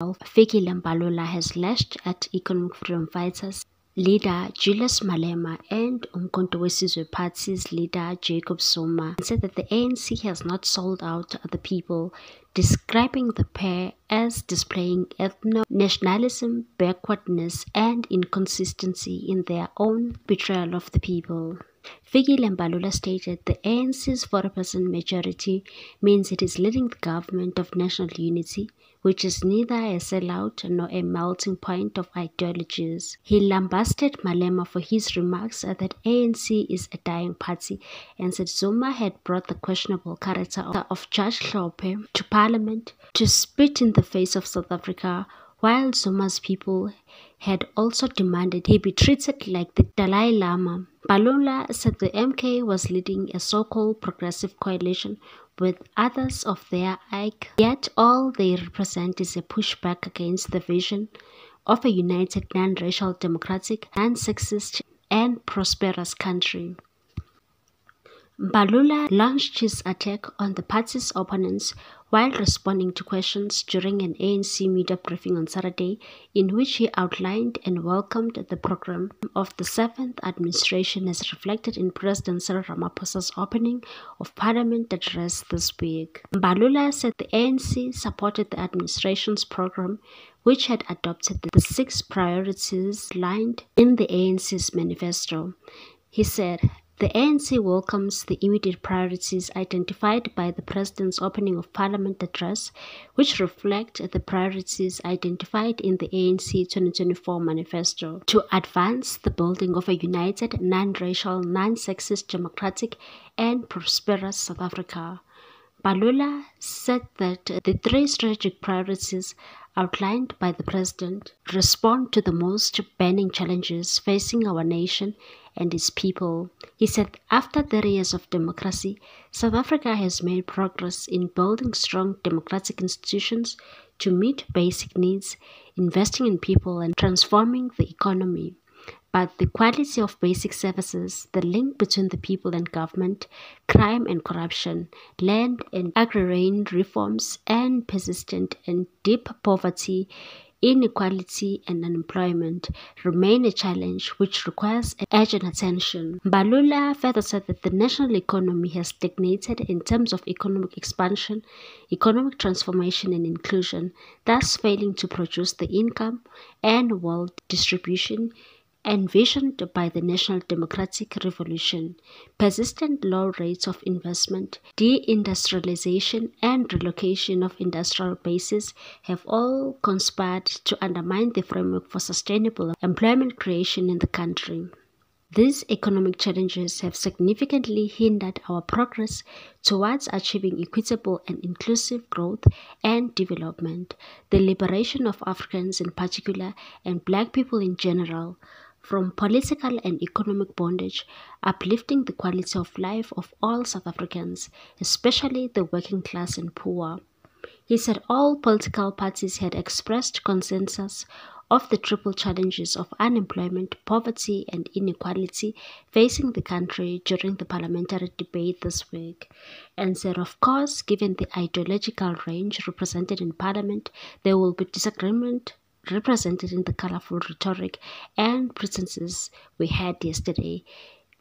Fikile Mbalula has lashed at economic freedom fighters leader Julius Malema and Umkhonto weSizwe Party's leader Jacob Zuma and said that the ANC has not sold out the people, describing the pair as displaying ethno-nationalism, backwardness and inconsistency in their own betrayal of the people. Fikile Mbalula stated the ANC's 40% majority means it is leading the government of national unity, which is neither a sellout nor a melting point of ideologies. He lambasted Malema for his remarks that ANC is a dying party and said Zuma had brought the questionable character of Judge Hlophe to parliament to spit in the face of South Africa, while Zuma's people had also demanded he be treated like the Dalai Lama. Mbalula said the MK was leading a so-called progressive coalition with others of their ilk, yet all they represent is a pushback against the vision of a united, non-racial, democratic, non-sexist and prosperous country. Mbalula launched his attack on the party's opponents while responding to questions during an ANC media briefing on Saturday, in which he outlined and welcomed the program of the 7th administration as reflected in President Cyril Ramaphosa's opening of Parliament address this week. Mbalula said the ANC supported the administration's program, which had adopted the 6 priorities lined in the ANC's manifesto. He said, the ANC welcomes the immediate priorities identified by the President's opening of Parliament address, which reflect the priorities identified in the ANC 2024 manifesto to advance the building of a united, non-racial, non-sexist, democratic and prosperous South Africa. Mbalula said that the 3 strategic priorities outlined by the President respond to the most burning challenges facing our nation and its people. He said after 30 years of democracy, South Africa has made progress in building strong democratic institutions to meet basic needs, investing in people and transforming the economy. But the quality of basic services, the link between the people and government, crime and corruption, land and agrarian reforms, and persistent and deep poverty, inequality and unemployment remain a challenge which requires urgent attention. Mbalula further said that the national economy has stagnated in terms of economic expansion, economic transformation and inclusion, thus failing to produce the income and wealth distribution envisioned by the National Democratic Revolution. Persistent low rates of investment, deindustrialization, and relocation of industrial bases have all conspired to undermine the framework for sustainable employment creation in the country. These economic challenges have significantly hindered our progress towards achieving equitable and inclusive growth and development, the liberation of Africans in particular and Black people in general, from political and economic bondage, uplifting the quality of life of all South Africans, especially the working class and poor. He said all political parties had expressed consensus of the triple challenges of unemployment, poverty, and inequality facing the country during the parliamentary debate this week, and said, of course, given the ideological range represented in Parliament, there will be disagreement represented in the colorful rhetoric and pretenses we had yesterday,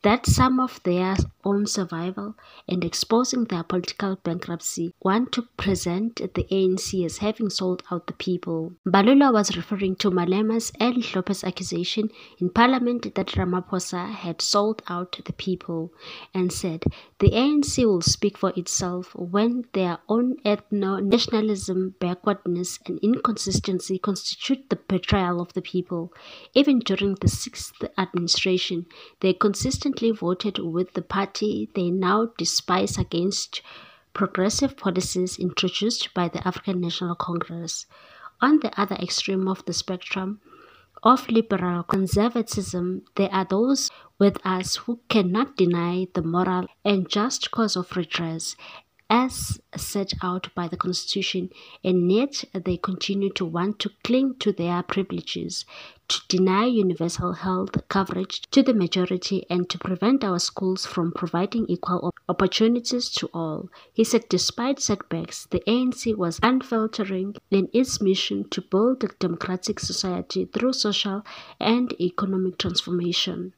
that some of their own survival and exposing their political bankruptcy want to present the ANC as having sold out the people. Mbalula was referring to Malema's and Hlophe's accusation in Parliament that Ramaphosa had sold out the people and said the ANC will speak for itself when their own ethno-nationalism, backwardness and inconsistency constitute the betrayal of the people. Even during the 6th administration, they consistently voted with the party they now despise against progressive policies introduced by the African National Congress. On the other extreme of the spectrum of liberal conservatism, there are those with us who cannot deny the moral and just cause of redress as set out by the Constitution, and yet they continue to want to cling to their privileges, to deny universal health coverage to the majority, and to prevent our schools from providing equal opportunities to all. He said despite setbacks, the ANC was unfaltering in its mission to build a democratic society through social and economic transformation,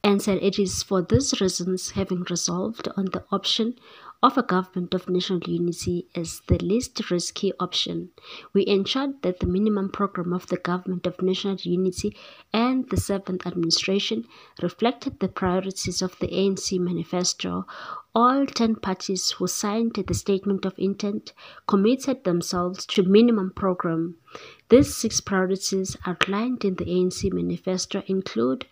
and said it is for these reasons, having resolved on the option of a government of national unity as the least risky option, we ensured that the minimum program of the government of national unity and the 7th administration reflected the priorities of the ANC manifesto. All 10 parties who signed the statement of intent committed themselves to minimum program. These 6 priorities outlined in the ANC manifesto include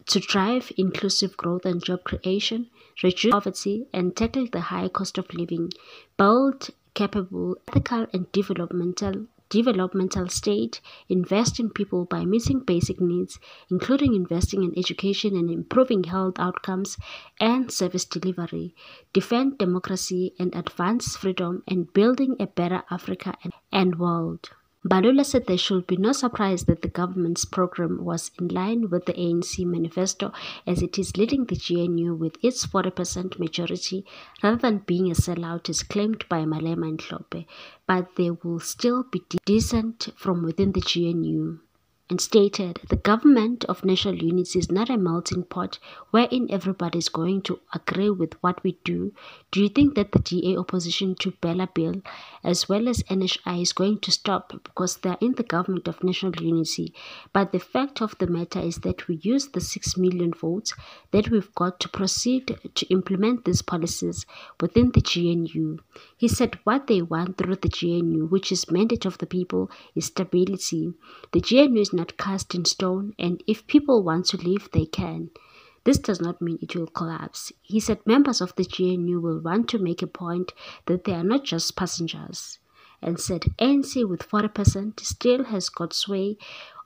to drive inclusive growth and job creation, reduce poverty and tackle the high cost of living, build capable, ethical and developmental state, invest in people by meeting basic needs, including investing in education and improving health outcomes and service delivery, defend democracy and advance freedom, and building a better Africa and world. Balula said there should be no surprise that the government's program was in line with the ANC manifesto, as it is leading the GNU with its 40% majority rather than being a sellout as claimed by Malema and Hlophe, but there will still be dissent from within the GNU. And stated, the government of national unity is not a melting pot wherein everybody is going to agree with what we do. Do you think that the DA opposition to Bella Bill as well as NHI is going to stop because they are in the government of national unity? But the fact of the matter is that we use the 6 million votes that we've got to proceed to implement these policies within the GNU. He said what they want through the GNU, which is mandate of the people, is stability. The GNU is not cast in stone, and if people want to leave, they can. This does not mean it will collapse. He said members of the GNU will want to make a point that they are not just passengers, and said ANC with 40% still has got sway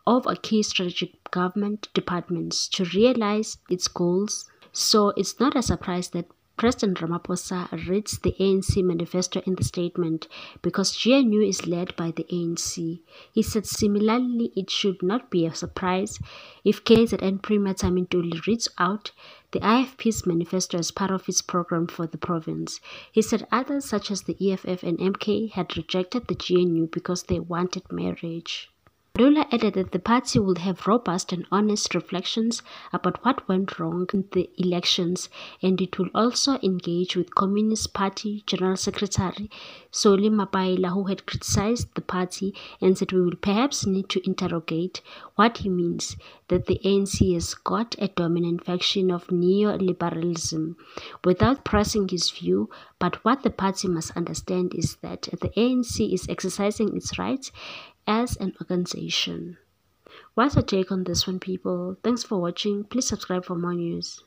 over key strategic government departments to realize its goals. So it's not a surprise that President Ramaphosa reads the ANC manifesto in the statement because GNU is led by the ANC. He said similarly it should not be a surprise if KZN Premier Tamintuli reads out the IFP's manifesto as part of its program for the province. He said others such as the EFF and MK had rejected the GNU because they wanted marriage. Lula added that the party will have robust and honest reflections about what went wrong in the elections, and it will also engage with Communist Party General Secretary Solly Mapaila, who had criticized the party and said we will perhaps need to interrogate what he means, that the ANC has got a dominant faction of neoliberalism, without pressing his view. But what the party must understand is that the ANC is exercising its rights as an organization. What's your take on this one, people? Thanks for watching. Please subscribe for more news.